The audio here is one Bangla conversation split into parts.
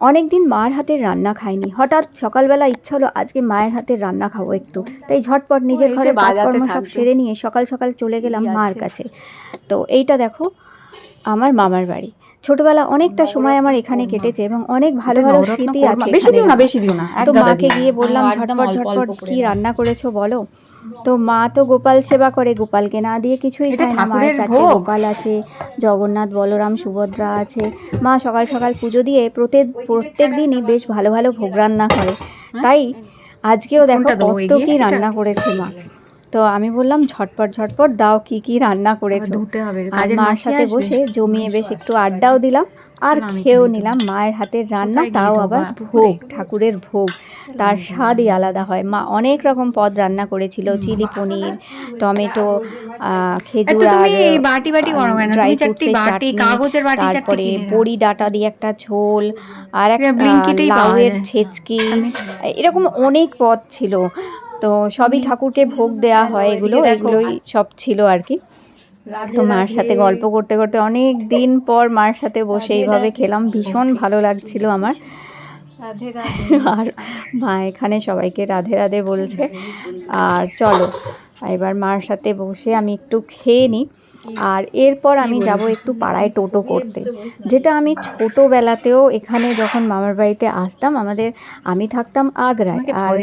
অনেক দিন মার হাতের রান্না খাইনি, হঠাৎ সকালবেলা ইচ্ছা হলো আজকে মায়ের হাতের রান্না খাবো একটু। তাই ঝটপট নিজের ঘরের কাজকর্ম সব সেরে নিয়ে সকাল সকাল চলে গেলাম মার কাছে। তো এইটা দেখো আমার মামার বাড়ি। ছোটবেলা অনেকটা সময় আমার এখানে কেটেছে এবং অনেক ভালো ভালো স্মৃতি আছে। তো মাকে গিয়ে বললাম ঝটপট ঝটপট কি রান্না করেছো বলো। তো মা তো গোপাল সেবা করে, গোপালকে না দিয়ে কিছুই খায় না। মায়ের 4টে গোপাল আছে, জগন্নাথ, বলরাম, সুভদ্রা আছে। মা সকাল সকাল পুজো দিয়ে প্রত্যেক দিনই বেশ ভালো ভালো ভোগ রান্না করে। তাই আজকেও দেখো কত কি রান্না করেছে মা। তো আমি বললাম ঝটপট ঝটপট দাও কি কি রান্না করেছো। আর মার সাথে বসে জমিয়ে বেশ একটু আড্ডাও দিলাম আর খেয়েও নিলাম মায়ের হাতের রান্না, তাও আবার ভোগ, ঠাকুরের ভোগ। তার স্বাদই আলাদা হয়। মা অনেক রকম পদ রান্না করেছিল, চিলি পনির, টমেটো, খেজুর আর ড্রাই ফ্রুটসের চাটনি, তারপরে বড়ি ডাঁটা দিয়ে একটা ঝোল, আর একটা লাউয়ের ছেচকি, এরকম অনেক পদ ছিল। তো সবই ঠাকুরকে ভোগ দেয়া হয়, এগুলোই সব ছিল আর কি। তো মার সাথে গল্প করতে করতে অনেক দিন পর মার সাথে বসে এইভাবে খেলাম, ভীষণ ভালো লাগছিল আমার। আর মা এখানে সবাইকে রাধে রাধে বলছে। আর চলো এবার মার সাথে বসে আমি একটু খেয়ে নিই, আর এরপর আমি যাব একটু পাড়ায় টোটো করতে। যেটা আমি ছোটোবেলাতেও এখানে যখন মামার বাড়িতে আসতাম, আমি থাকতাম আগ্রায়, আর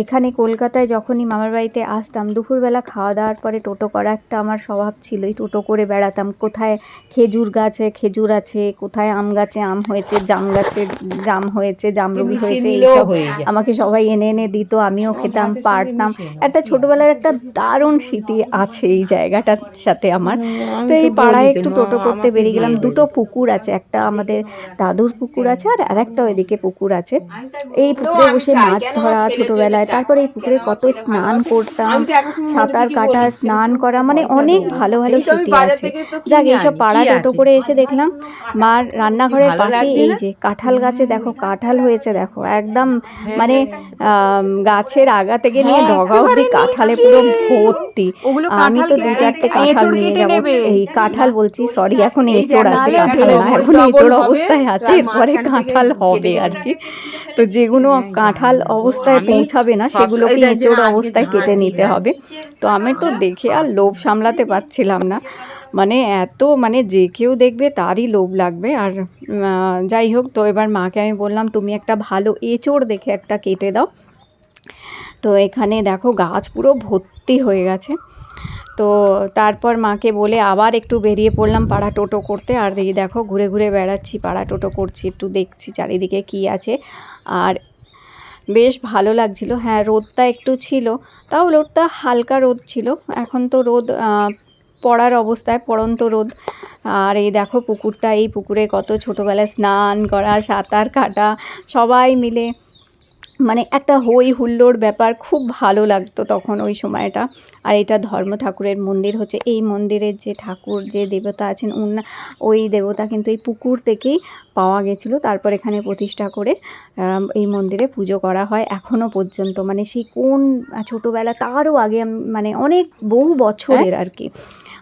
এখানে কলকাতায় যখনই মামার বাড়িতে আসতাম দুপুরবেলা খাওয়া দাওয়ার পরে টোটো করা একটা আমার স্বভাব ছিলই। টোটো করে বেড়াতাম, কোথায় খেজুর গাছে খেজুর আছে, কোথায় আম গাছে আম হয়েছে, জাম গাছে জাম হয়েছে, জামরুবি হয়েছে, এইসব আমাকে সবাই এনে এনে দিত, আমিও খেতাম, পারতাম। একটা ছোটোবেলার একটা দারুণ স্মৃতি আছে এই জায়গাটার সাথে আমার। তো এই পাড়ায় একটু টোটো করতে বেরিয়ে গেলাম। 2টো পুকুর আছে, একটা আমাদের দাদুর পুকুর আছে আর আরেকটা ওইদিকে পুকুর আছে। এই পুকুরে বসে মাছ ধরা ছোটোবেলায়, তারপরে এই পুকুরে কত স্নান করতাম, সাঁতার কাটা, স্নান করা, মানে অনেক ভালো ভালো স্মৃতি আছে। যাক, এইসব পাড়া টোটো করে এসে দেখলাম মার রান্নাঘরের পাশে এই যে কাঁঠাল গাছে দেখো কাঁঠাল হয়েছে, দেখো একদম মানে গাছের আগা থেকে নিয়ে ডগা অব্দি কাঁঠালে পুরো ভর্তি। আমি তো 2-4টে কাঁঠাল নিয়ে যাবো। এই কাঁঠাল বলছি, সরি, এখন এঁচোড় আছে, কাঁঠাল না, এখন এঁচোড় অবস্থায় আছে, এরপরে কাঁঠাল হবে আর কি। তো যেগুলো কাঁঠাল অবস্থায় পৌঁছাবে না সেগুলোকে এঁচোড় অবস্থায় কেটে নিতে হবে। তো আমি তো দেখে আর লোভ সামলাতে পারছিলাম না, মানে এত, মানে যে কেউ দেখবে তারই লোভ লাগবে। আর যাই হোক, তো এবার মাকে আমি বললাম তুমি একটা ভালো এঁচোড় দেখে একটা কেটে দাও। তো এখানে দেখো গাছ পুরো ভর্তি হয়ে গেছে। তো তারপর মাকে বলে আবার একটু বেরিয়ে পড়লাম পাড়া টোটো করতে। আর এই দেখো ঘুরে ঘুরে বেড়াচ্ছি, পাড়া টোটো করছি, একটু দেখছি চারিদিকে কি আছে। আর বেশ ভালো লাগছিল। হ্যাঁ, রোদটা একটু ছিল, তাও রোদটা হালকা রোদ ছিল। এখন তো রোদ পড়ার অবস্থায়, পড়ন্ত রোদ। আর এই দেখো পুকুরটা, এই পুকুরে কত ছোটোবেলায় স্নান করা, সাঁতার কাটা, সবাই মিলে, মানে একটা হই হুল্লোড় ব্যাপার, খুব ভালো লাগতো তখন ওই সময়টা। আর এটা ধর্ম ঠাকুরের মন্দির হচ্ছে, এই মন্দিরের যে ঠাকুর, যে দেবতা আছেন ওই দেবতা কিন্তু এই পুকুর থেকেই পাওয়া গেছিলো, তারপর এখানে প্রতিষ্ঠা করে এই মন্দিরে পুজো করা হয় এখনও পর্যন্ত। মানে সেই কোন ছোটোবেলা, তারও আগে, মানে অনেক বহু বছরের আর কি।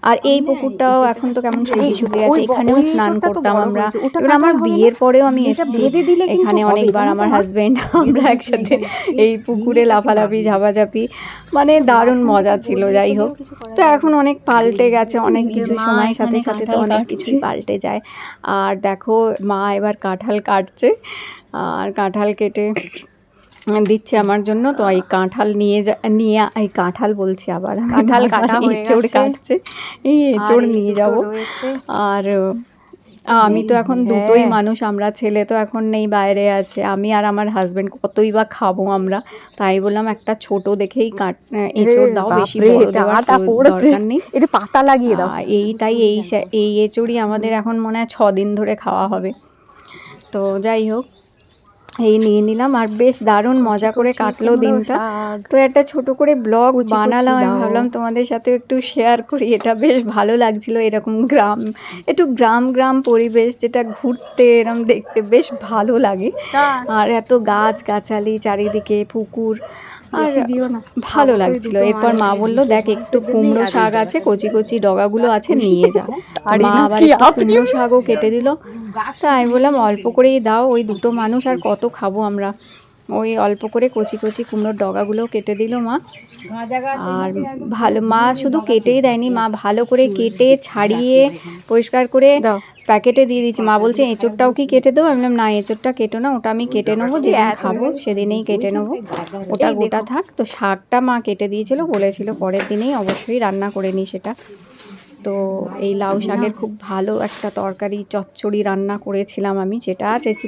আর এই পুকুরটাও এখন তো কেমন শুকিয়ে আছে, এখানেও স্নান করতাম আমরা। এবার আমার বিয়ের পরেও আমি এসেছি এখানে অনেকবার, আমার হাজব্যান্ড, আমরা একসাথে এই পুকুরে লাফালাফি, ঝাপাঝাপি, মানে দারুণ মজা ছিল। যাই হোক, তো এখন অনেক পাল্টে গেছে, অনেক কিছু সময়ের সাথে সাথে তো অনেক কিছুই পাল্টে যায়। আর দেখো মা এবার কাঁঠাল কাটছে, আর কাঁঠাল কেটে দিচ্ছে আমার জন্য। তো এই কাঁঠাল নিয়ে এই কাঁঠাল বলছি, আবার কাঁঠাল কাটা এঁচোড় কাটছে, এই এঁচোড় নিয়ে যাব। আর আমি তো এখন দুটোই মানুষ, আমরা ছেলে তো এখন নেই, বাইরে আছে, আমি আর আমার হাজবেন্ড, কতই বা খাবো আমরা। তাই বললাম একটা ছোট দেখেই এঁচোড় দাও, বেশি বড় দেওয়ার দরকার নেই, এটা পাতা লাগিয়ে দাও। এই এঁচোড়ই আমাদের এখন মনে হয় 6 দিন ধরে খাওয়া হবে। তো যাই হোক, এই নিয়ে নিলাম, আর বেশ দারুণ মজা করে কাটলো দিনটা। তো একটা ছোট করে ব্লগ বানালাম, আমি ভাবলাম তোমাদের সাথে একটু শেয়ার করি। এটা বেশ ভালো লাগছিল, এরকম একটু গ্রাম পরিবেশ, যেটা ঘুরতে এরকম দেখতে বেশ ভালো লাগে। আর এত গাছ গাছালি চারিদিকে, পুকুর, আর ভালো লাগছিল। এরপর মা বললো দেখ একটু কুমড়ো শাক আছে, কচি কচি ডগাগুলো আছে, নিয়ে যা। আর মা আবার একটু কুমড়ো শাকও কেটে দিল। তা আমি বললাম অল্প করেই দাও, ওই দুটো মানুষ আর কত খাবো আমরা। ওই অল্প করে কচি কচি কুমড়োর ডগাগুলোও কেটে দিল মা। আর ভালো, মা শুধু কেটেই দেয়নি, মা ভালো করে কেটে ছাড়িয়ে পরিষ্কার করে প্যাকেটে দিয়ে দিচ্ছে। মা বলছে এঁচোড়টাও কি কেটে দেবো? আমি বললাম না, এঁচোড়টা কেটো না, ওটা আমি কেটে নেবো, যেদিন খাবো সেদিনেই কেটে নেবো, ওটা গোটা থাক। তো শাকটা মা কেটে দিয়েছিল, বলেছিল পরের দিনেই অবশ্যই রান্না করে নিই সেটা। তো এই লাউ শাকের খুব ভালো একটা তরকারি চচ্চড়ি রান্না করেছিলাম আমি, যেটা রেসিপি